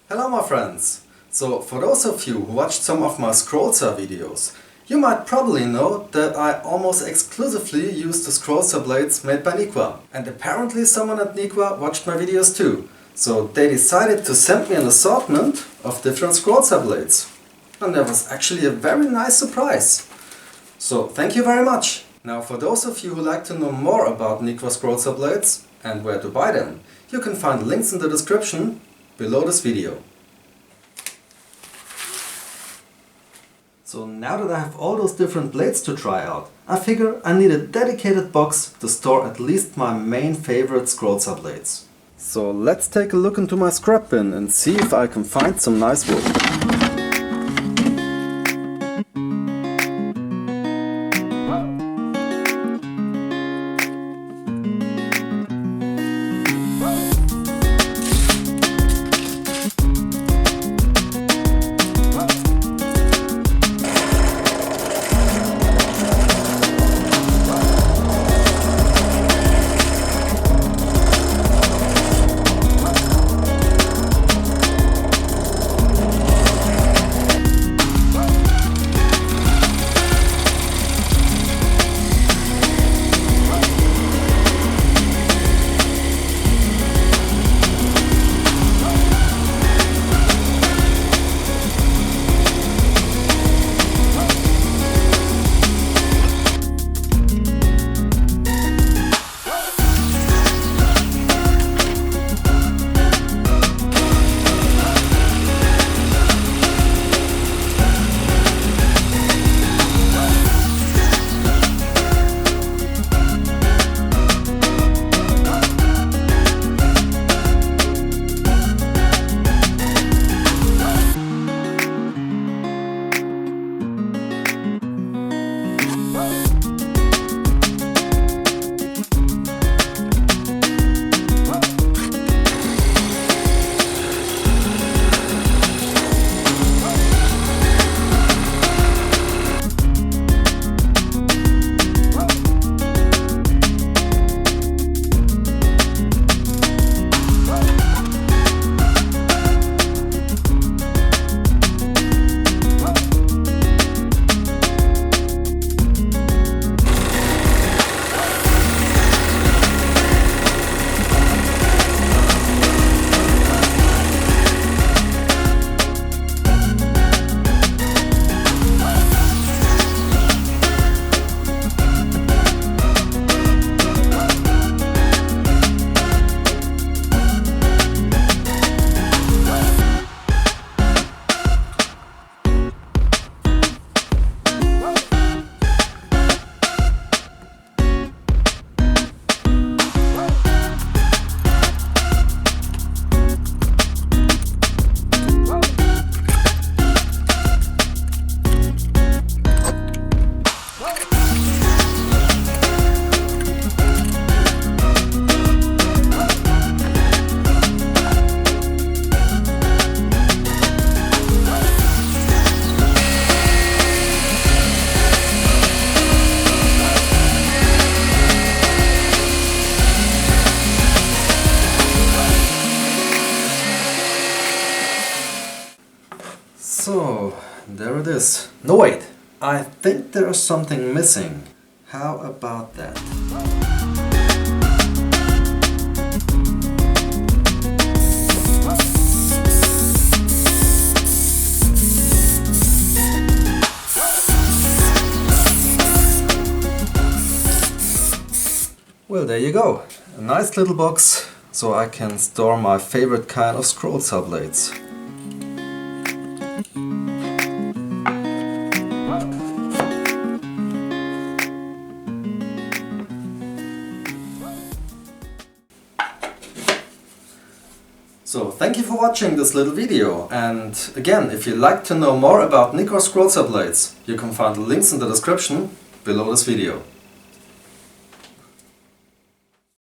Hello my friends! So for those of you who watched some of my Scrollsaw videos, you might probably know that I almost exclusively use the Scrollsaw blades made by Nikwa. And apparently someone at Nikwa watched my videos too. So they decided to send me an assortment of different Scrollsaw blades. And that was actually a very nice surprise. So thank you very much! Now for those of you who like to know more about Nikwa Scrollsaw blades and where to buy them, you can find links in the description below this video. So now that I have all those different blades to try out, I figure I need a dedicated box to store at least my main favorite Scrollsaw blades. So let's take a look into my scrap bin and see if I can find some nice wood. So, there it is. No wait, I think there's something missing. How about that? Well, there you go. A nice little box so I can store my favorite kind of Scrollsaw blades. So thank you for watching this little video, and again, if you'd like to know more about Nikwa Scrollsaw blades, you can find the links in the description below this video.